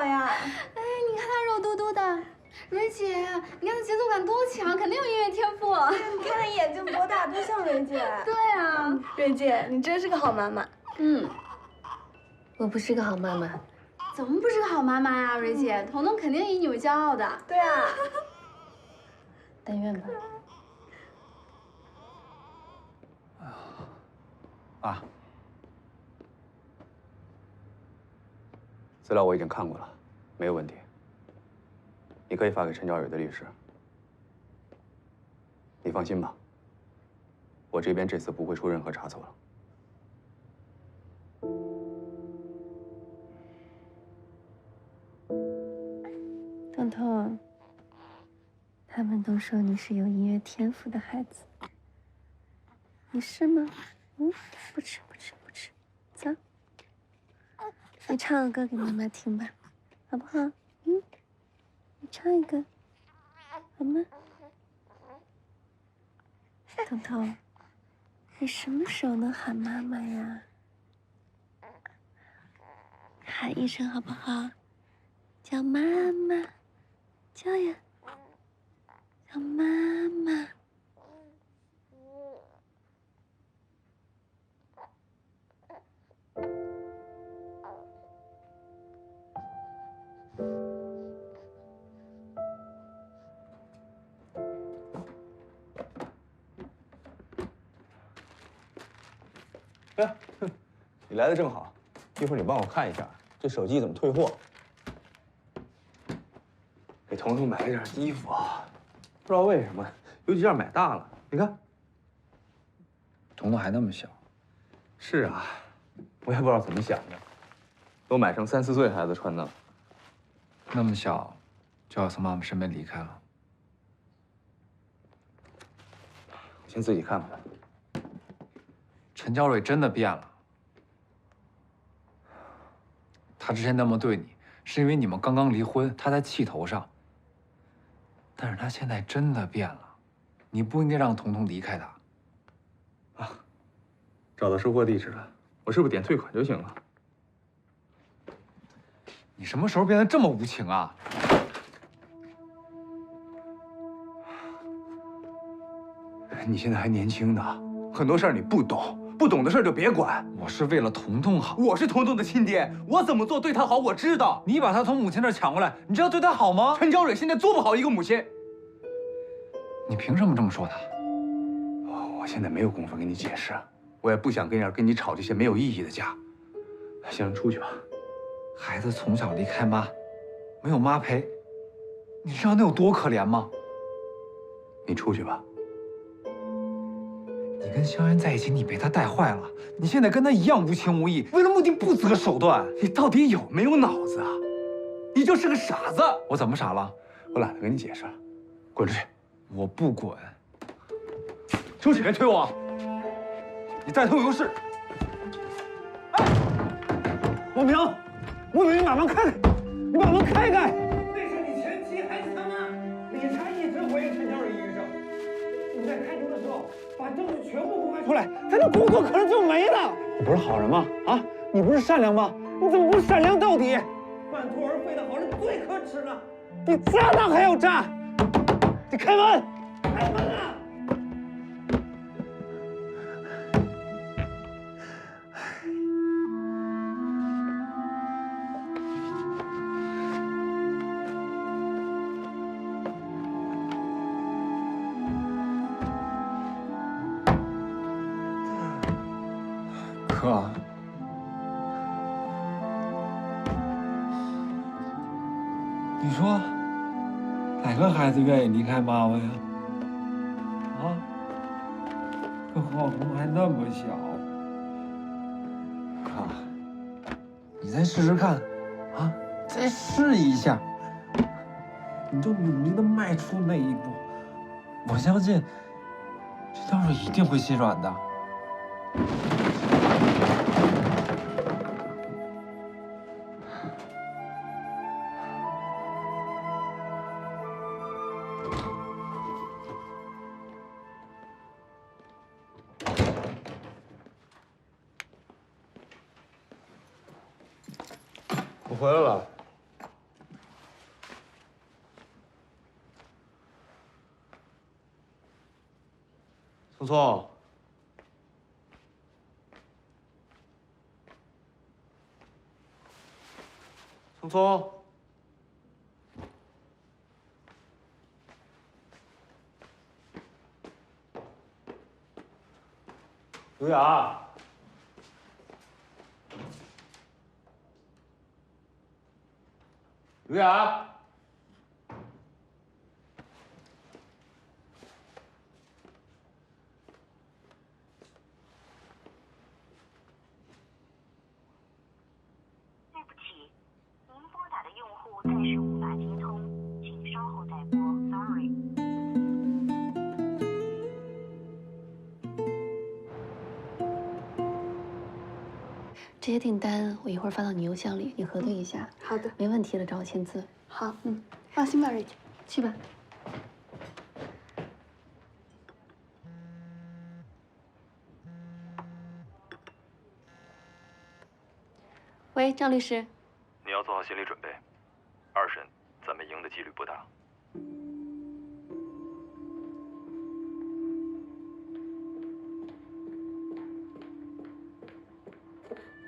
呀！哎，你看他肉嘟嘟的，蕊姐，你看他节奏感多强，肯定有音乐天赋。你看他眼睛多大，多像蕊姐。对啊，蕊姐，你真是个好妈妈。我不是个好妈妈。怎么不是个好妈妈呀，蕊姐？彤彤肯定以你为骄傲的。对啊。但愿吧。啊，资料我已经看过了，没有问题。你可以发给陈娇蕊的律师。你放心吧，我这边这次不会出任何差错了。彤彤，他们都说你是有音乐天赋的孩子，你是吗？不吃，走，你唱个歌给妈妈听吧，好不好？你唱一个，好吗？彤彤，你什么时候能喊妈妈呀？喊一声好不好？叫妈妈，叫呀，叫妈妈。哎，你来的正好，一会儿你帮我看一下这手机怎么退货。给彤彤买了件衣服啊，不知道为什么有几件买大了。你看，彤彤还那么小。是啊，我也不知道怎么想的，都买成3、4岁孩子穿的了。那么小，就要从妈妈身边离开了。我先自己看看。陈娇蕊真的变了。她之前那么对你，是因为你们刚刚离婚，她在气头上。但是她现在真的变了，你不应该让彤彤离开她。啊，找到收货地址了，我是不是点退款就行了？你什么时候变得这么无情啊？你现在还年轻呢，很多事儿你不懂，不懂的事儿就别管。我是为了彤彤好。我是彤彤的亲爹，我怎么做对她好我知道。你把她从母亲那儿抢过来，你知道对她好吗？陈娇蕊现在做不好一个母亲。你凭什么这么说她？我现在没有功夫跟你解释，我也不想跟你吵这些没有意义的架。行，出去吧。孩子从小离开妈，没有妈陪，你知道那有多可怜吗？你出去吧。你跟萧炎在一起，你被他带坏了。你现在跟他一样无情无义，为了目的不择手段。你到底有没有脑子啊？你就是个傻子。我怎么傻了？我懒得跟你解释了，滚出去！我不滚。出去！别推我！你再推我就是。哎，王平，你把门开开！你把门开开！那是你前妻还是他妈？理查一直怀疑陈娇蕊抑郁症。你在开庭的时候把证据全部公开出来，他的工作可能就没了。你不是好人吗？啊，你不是善良吗？你怎么不善良到底？半途而废的好人最可耻了，比渣男还要渣！你开门！开门啊！哥，你说哪个孩子愿意离开妈妈呀？啊，更何况彤还那么小。哥，你再试试看，啊，再试一下，你就努力的迈出那一步，我相信这教授一定会心软的。我回来了，聪聪，聪聪，刘雅，刘雅。 对不起，您拨打的用户暂时无法接通，请稍后再拨。Sorry。这些订单我一会儿发到你邮箱里，你核对一下。好的，没问题了，找我签字。好，放心吧，瑞姐。去吧。喂，张律师。你要做好心理准备，二审咱们赢的几率不大。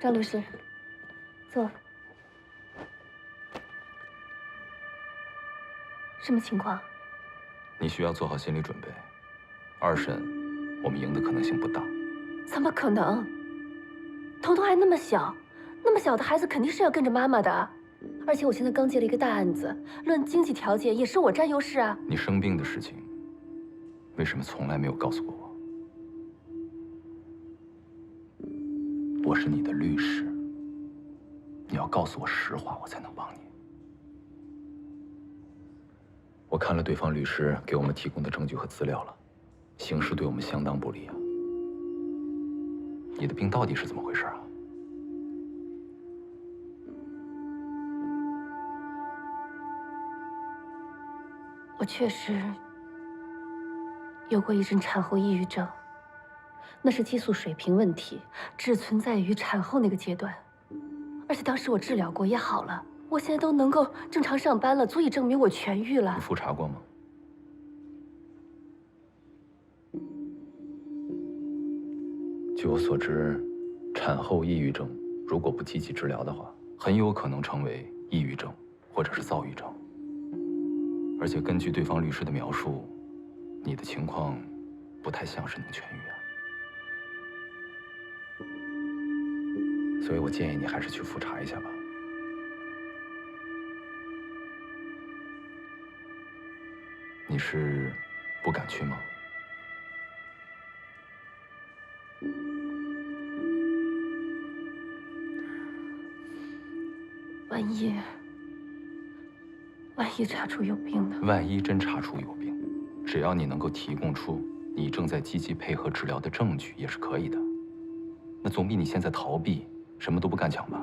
张律师，坐。什么情况？你需要做好心理准备，二审我们赢的可能性不大。怎么可能？彤彤还那么小，那么小的孩子肯定是要跟着妈妈的。而且我现在刚接了一个大案子，论经济条件也是我占优势啊。你生病的事情，为什么从来没有告诉过我？我是你的律师，你要告诉我实话，我才能帮你。我看了对方律师给我们提供的证据和资料了，形势对我们相当不利啊。你的病到底是怎么回事啊？我确实有过一阵产后抑郁症，那是激素水平问题，只存在于产后那个阶段。而且当时我治疗过，也好了，我现在都能够正常上班了，足以证明我痊愈了。你复查过吗？据我所知，产后抑郁症如果不积极治疗的话，很有可能成为抑郁症或者是躁郁症。而且根据对方律师的描述，你的情况不太像是能痊愈啊。所以我建议你还是去复查一下吧。你是不敢去吗？万一查出有病呢？万一真查出有病，只要你能够提供出你正在积极配合治疗的证据，也是可以的。那总比你现在逃避，什么都不干强吧？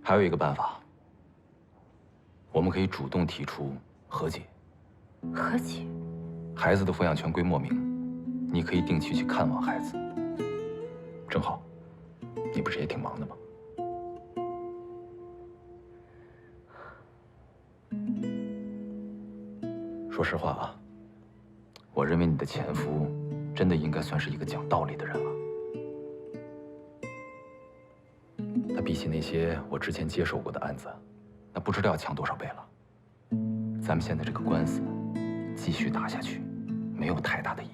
还有一个办法，我们可以主动提出和解。和解？孩子的抚养权归莫名，你可以定期去看望孩子。正好，你不是也挺忙的吗？说实话啊，我认为你的前夫真的应该算是一个讲道理的人了。他比起那些我之前接手过的案子，那不知道要强多少倍了。咱们现在这个官司继续打下去，没有太大的意义。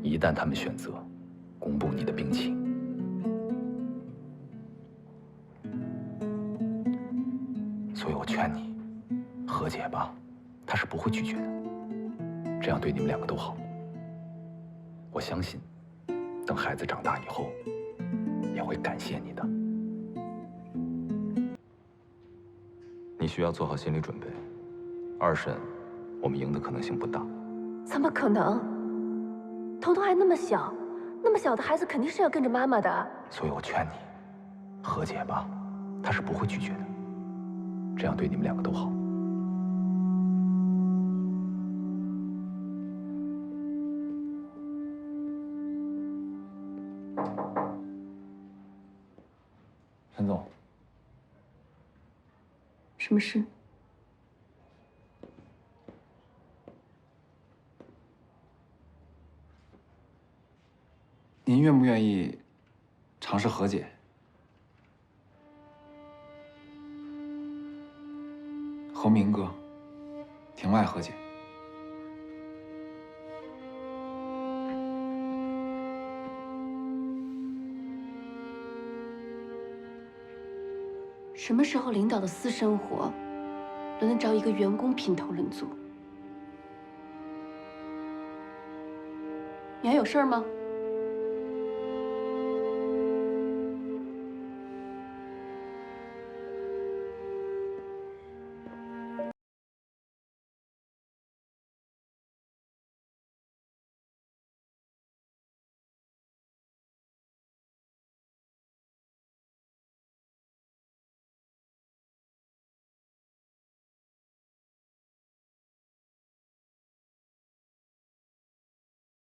一旦他们选择公布你的病情，所以我劝你和解吧，他是不会拒绝的，这样对你们两个都好。我相信，等孩子长大以后，也会感谢你的。你需要做好心理准备，二审我们赢的可能性不大。怎么可能？彤彤还那么小，那么小的孩子肯定是要跟着妈妈的。所以我劝你和解吧，他是不会拒绝的，这样对你们两个都好。陈总，什么事？您愿不愿意尝试和解？和明哥庭外和解。什么时候领导的私生活轮得着一个员工品头论足？你还有事儿吗？